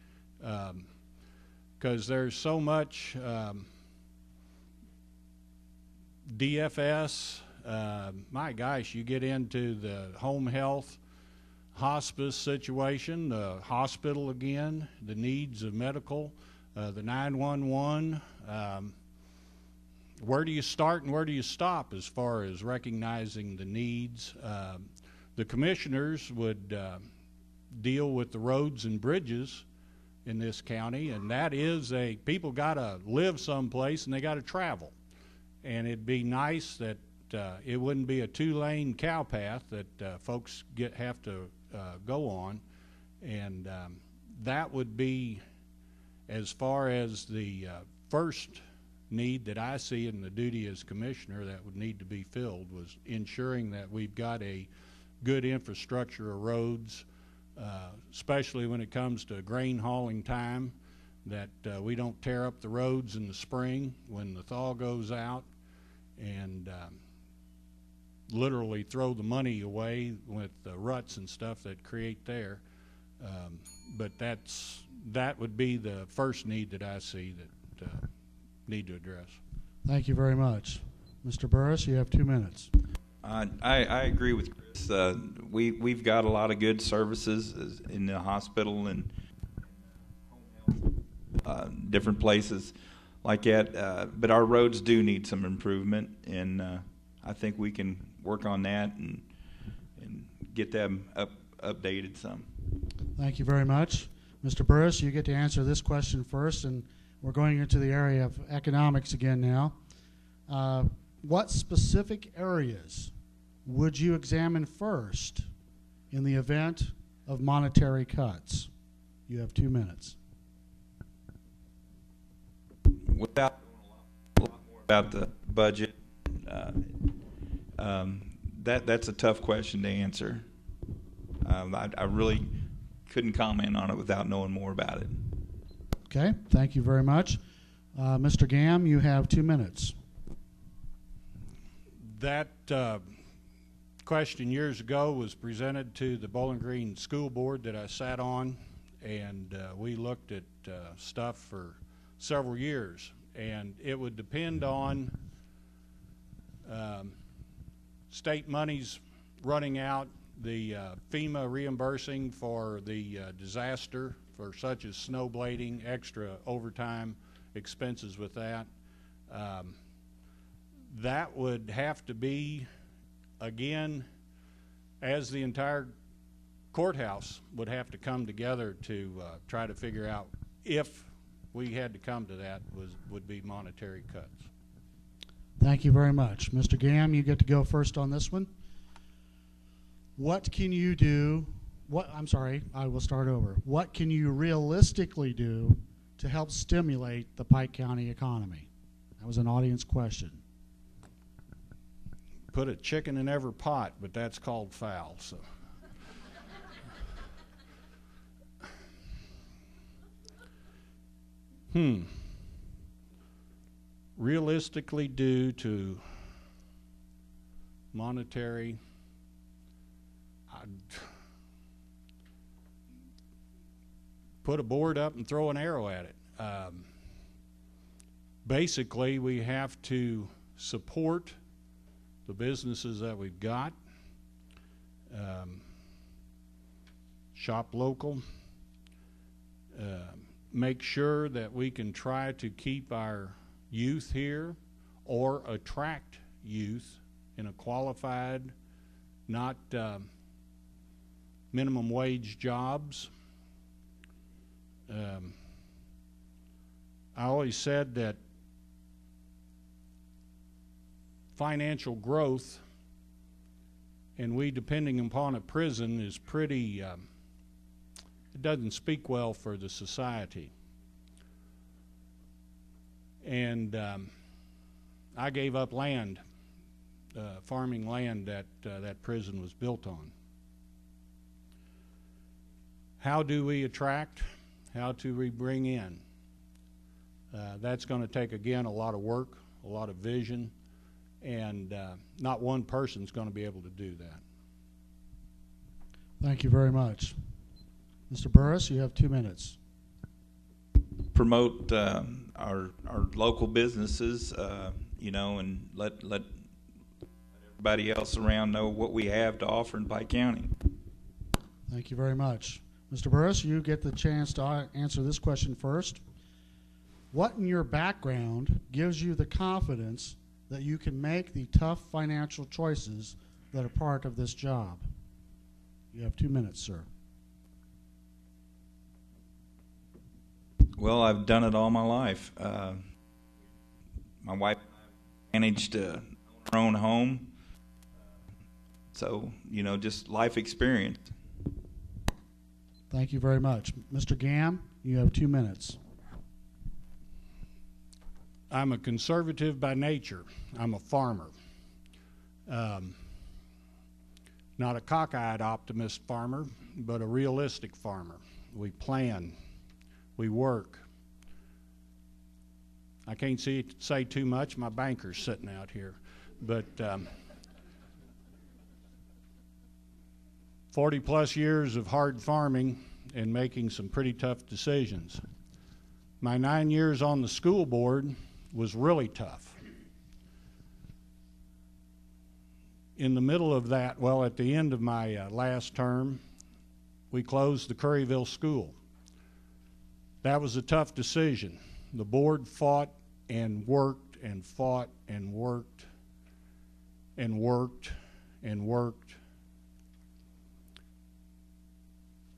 because there's so much DFS. My gosh, you get into the home health, hospice situation, the hospital again, the needs of medical, the 911. Where do you start and where do you stop as far as recognizing the needs? The commissioners would deal with the roads and bridges in this county, and that is people got to live someplace and they got to travel. And it'd be nice that it wouldn't be a 2-lane cow path that folks have to go on. And that would be, as far as the first need that I see in the duty as commissioner that would need to be filled, was ensuring that we've got a good infrastructure of roads, especially when it comes to grain hauling time, that we don't tear up the roads in the spring when the thaw goes out and literally throw the money away with the ruts and stuff that create there. But that would be the first need that I see that need to address. Thank you very much. Mr. Burris, you have 2 minutes. I agree with Chris. We've got a lot of good services in the hospital and different places like that, but our roads do need some improvement, and I think we can work on that and get them updated some. Thank you very much. Mr. Burris, you get to answer this question first, and we're going into the area of economics again now. What specific areas would you examine first in the event of monetary cuts? You have 2 minutes. Without a lot more about the budget, that's a tough question to answer. I really couldn't comment on it without knowing more about it. Okay, thank you very much. Mr. Gamm, you have 2 minutes. That question years ago was presented to the Bowling Green School Board that I sat on, and we looked at stuff for several years, and it would depend on state monies running out, the FEMA reimbursing for the disaster for such as snow blading, extra overtime expenses with that. That would have to be, again, as the entire courthouse would have to come together to try to figure out if we had to come to that would be monetary cuts. Thank you very much. Mr. Gamm, you get to go first on this one. What can you do? I will start over. What can you realistically do to help stimulate the Pike County economy? That was an audience question. Put a chicken in every pot, but that's called foul. So. Realistically due to monetary, put a board up and throw an arrow at it. Basically, we have to support the businesses that we've got, shop local, make sure that we can try to keep our youth here or attract youth in a qualified, not minimum wage jobs. I always said that financial growth, and we depending upon a prison, is pretty, it doesn't speak well for the society. And I gave up land, farming land that that prison was built on. How do we attract? How do we bring in? That's going to take, again, a lot of work, a lot of vision, and not one person's going to be able to do that. Thank you very much. Mr. Burris, you have 2 minutes. Promote our local businesses, and let everybody else around know what we have to offer in Pike County. Thank you very much. Mr. Burris, you get the chance to answer this question first. What in your background gives you the confidence that you can make the tough financial choices that are part of this job? You have 2 minutes, sir. Well, I've done it all my life. My wife managed to own her own home, so just life experience. Thank you very much. Mr. Gamm, you have 2 minutes. I'm a conservative by nature. I'm a farmer. Not a cockeyed optimist farmer, but a realistic farmer. We plan, we work. I can't say too much, my banker's sitting out here, but 40 plus years of hard farming and making some pretty tough decisions. My 9 years on the school board was really tough. In the middle of that, well, at the end of my last term, we closed the Curryville School. That was a tough decision. The board fought and worked and fought and worked and worked and worked.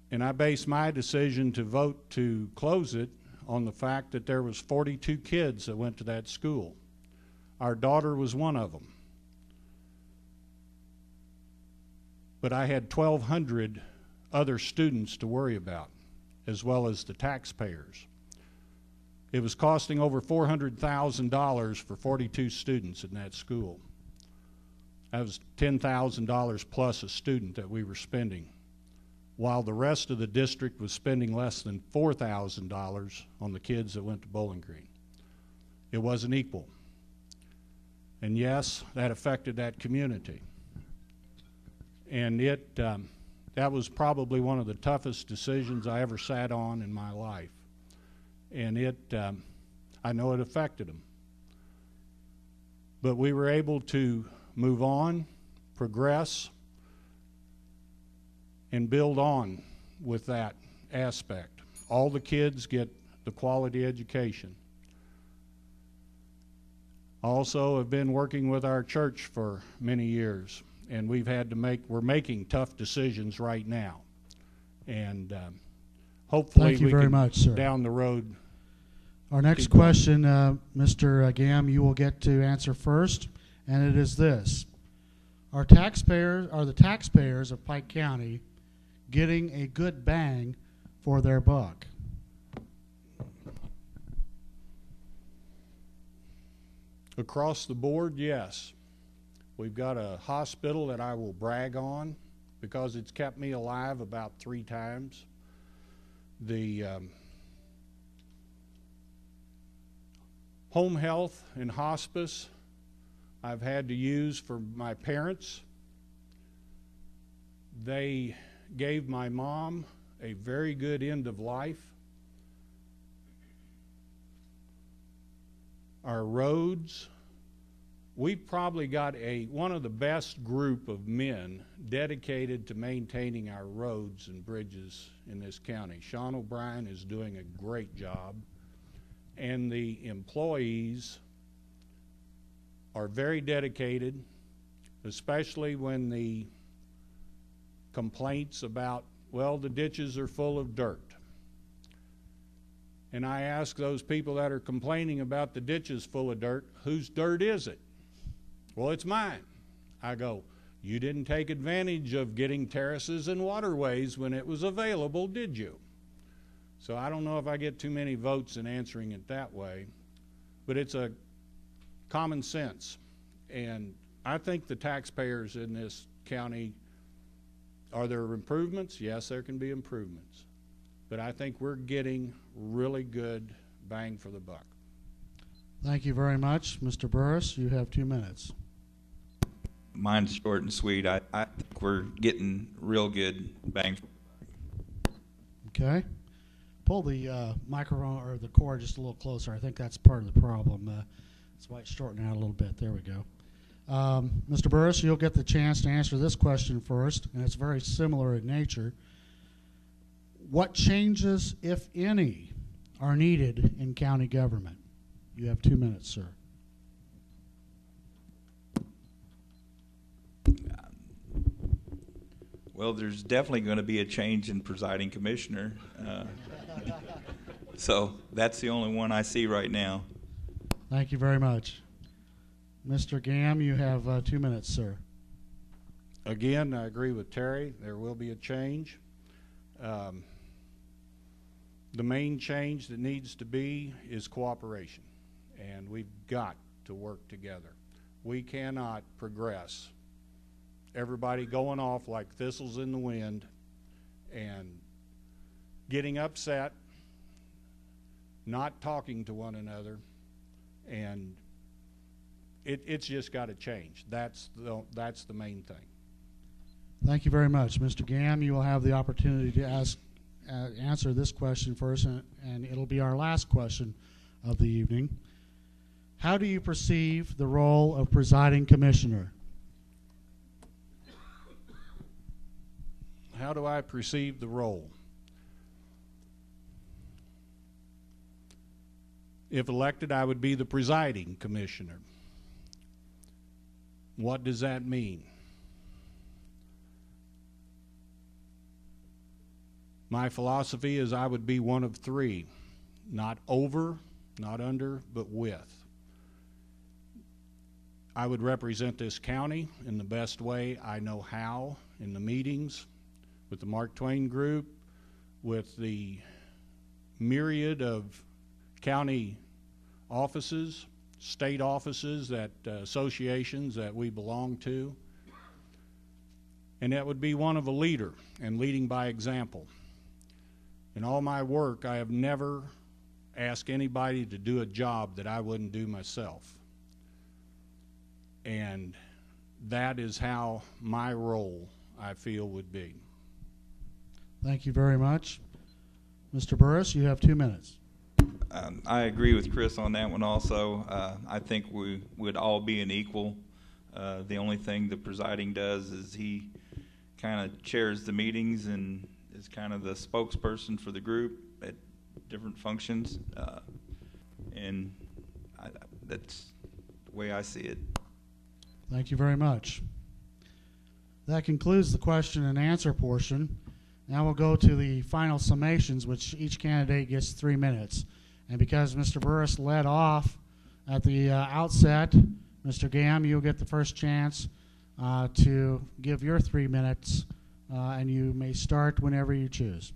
And I based my decision to vote to close it on the fact that there was 42 kids that went to that school. Our daughter was one of them. But I had 1,200 other students to worry about, as well as the taxpayers. It was costing over $400,000 for 42 students in that school. That was $10,000 plus a student that we were spending, while the rest of the district was spending less than $4,000 on the kids that went to Bowling Green. It wasn't equal. And yes, that affected that community. And that was probably one of the toughest decisions I ever sat on in my life. And I know it affected them. But we were able to move on, progress, and build on with that aspect. All the kids get the quality education. Also have been working with our church for many years, and we're making tough decisions right now. And hopefully Thank you we very can much, sir. down the road. Our next question, Mr. Gam, you will get to answer first, and it is this. Are the taxpayers of Pike County getting a good bang for their buck? Across the board, yes. We've got a hospital that I will brag on because it's kept me alive about 3 times. The home health and hospice I've had to use for my parents. They gave my mom a very good end of life. Our roads, we've probably got one of the best group of men dedicated to maintaining our roads and bridges in this county. Sean O'Brien is doing a great job, and the employees are very dedicated, especially when the complaints about, well, the ditches are full of dirt. And I ask those people that are complaining about the ditches full of dirt, whose dirt is it? Well, it's mine. I go, you didn't take advantage of getting terraces and waterways when it was available, did you? So I don't know if I get too many votes in answering it that way, but it's a common sense. And I think the taxpayers in this county, are there improvements? Yes, there can be improvements. But I think we're getting really good bang for the buck. Thank you very much. Mr. Burris, you have 2 minutes. Mine's short and sweet. I think we're getting real good bang. Okay. Pull the microphone or the cord just a little closer. I think that's part of the problem. That's why it's shortening out a little bit. There we go. Mr. Burris, you'll get the chance to answer this question first, and it's very similar in nature. What changes, if any, are needed in county government? You have 2 minutes, sir. Well, there's definitely going to be a change in presiding commissioner. So that's the only one I see right now. Thank you very much. Mr. Gam, you have 2 minutes, sir. Again, I agree with Terry. There will be a change. The main change that needs to be is cooperation, and we've got to work together. We cannot progress everybody going off like thistles in the wind and getting upset, not talking to one another, and it's just got to change. That's the main thing. Thank you very much. Mr. Gamm, you will have the opportunity to answer this question first, and it'll be our last question of the evening. How do you perceive the role of presiding commissioner? How do I perceive the role? If elected, I would be the presiding commissioner. What does that mean? My philosophy is I would be one of three, not over, not under, but with. I would represent this county in the best way I know how, in the meetings, with the Mark Twain Group, with the myriad of county offices, state offices, associations that we belong to. And that would be one of a leader and leading by example. In all my work, I have never asked anybody to do a job that I wouldn't do myself. And that is how my role, I feel, would be. Thank you very much. Mr. Burris, you have 2 minutes. I agree with Chris on that one also. I think we would all be an equal. The only thing the presiding does is he kind of chairs the meetings and is kind of the spokesperson for the group at different functions. And that's the way I see it. Thank you very much. That concludes the question and answer portion. Now we'll go to the final summations, which each candidate gets 3 minutes. And because Mr. Burris led off at the outset, Mr. Gamm, you'll get the first chance to give your 3 minutes, and you may start whenever you choose.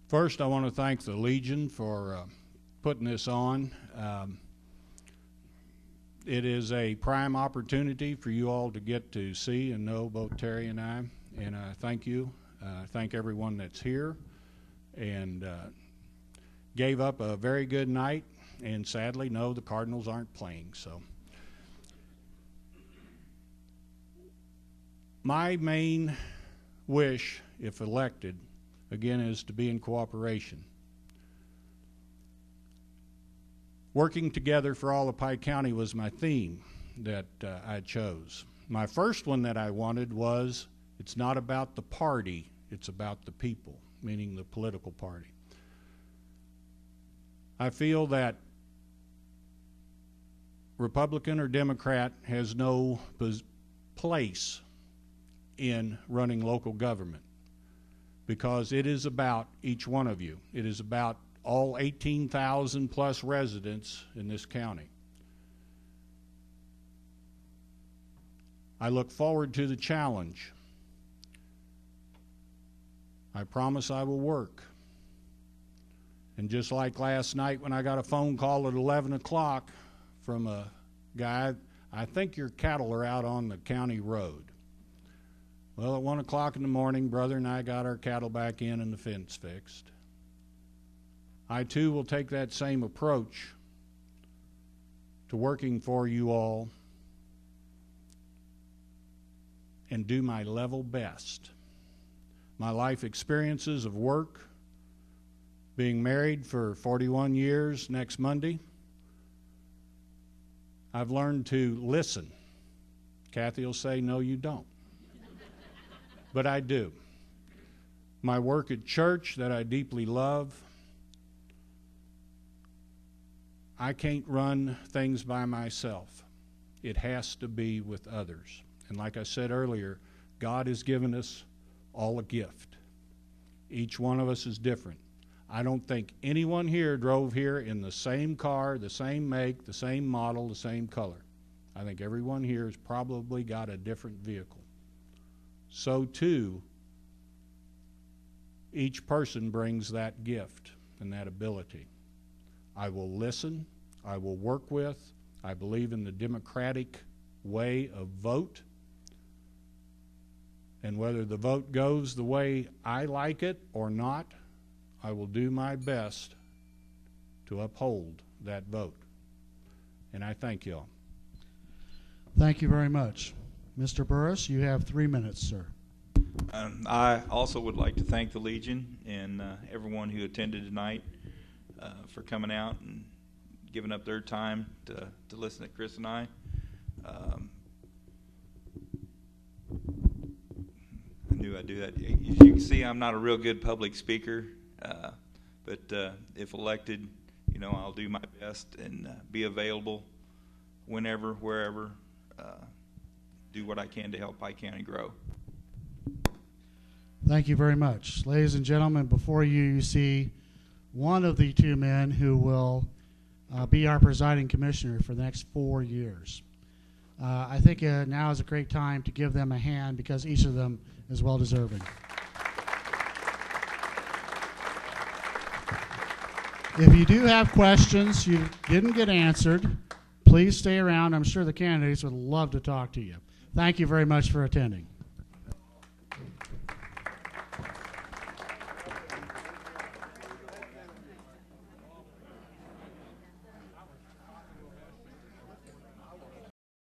First, I want to thank the Legion for putting this on. It is a prime opportunity for you all to get to see and know both Terry and I, and I thank you. Thank everyone that's here and gave up a very good night, and sadly, no, the Cardinals aren't playing. So my main wish, if elected, again, is to be in cooperation. Working together for all of Pike County was my theme that I chose. My first one that I wanted was, it's not about the party, it's about the people, meaning the political party. I feel that Republican or Democrat has no place in running local government, because it is about each one of you. It is about all 18,000 plus residents in this county. I look forward to the challenge. I promise I will work. And just like last night when I got a phone call at 11 o'clock from a guy, I think your cattle are out on the county road. Well, at 1 o'clock in the morning, brother and I got our cattle back in and the fence fixed. I too will take that same approach to working for you all and do my level best. My life experiences of work, being married for 41 years next Monday, I've learned to listen. Kathy will say, no, you don't. But I do. My work at church that I deeply love, I can't run things by myself. It has to be with others. And like I said earlier, God has given us all a gift. Each one of us is different. I don't think anyone here drove here in the same car, the same make, the same model, the same color. I think everyone here has probably got a different vehicle. So too, each person brings that gift and that ability. I will listen. I will work with. I believe in the democratic way of vote. And whether the vote goes the way I like it or not, I will do my best to uphold that vote. And I thank you all. Thank you very much. Mr. Burris, you have 3 minutes, sir. I also would like to thank the Legion and everyone who attended tonight for coming out and giving up their time to listen to Chris and I. I knew I'd do that. As you can see, I'm not a real good public speaker, but if elected, you know, I'll do my best and be available whenever, wherever, do what I can to help Pike County grow. Thank you very much. Ladies and gentlemen, before you see one of the two men who will be our presiding commissioner for the next 4 years. I think now is a great time to give them a hand because each of them is well deserving. If you do have questions you didn't get answered, please stay around. I'm sure the candidates would love to talk to you. Thank you very much for attending.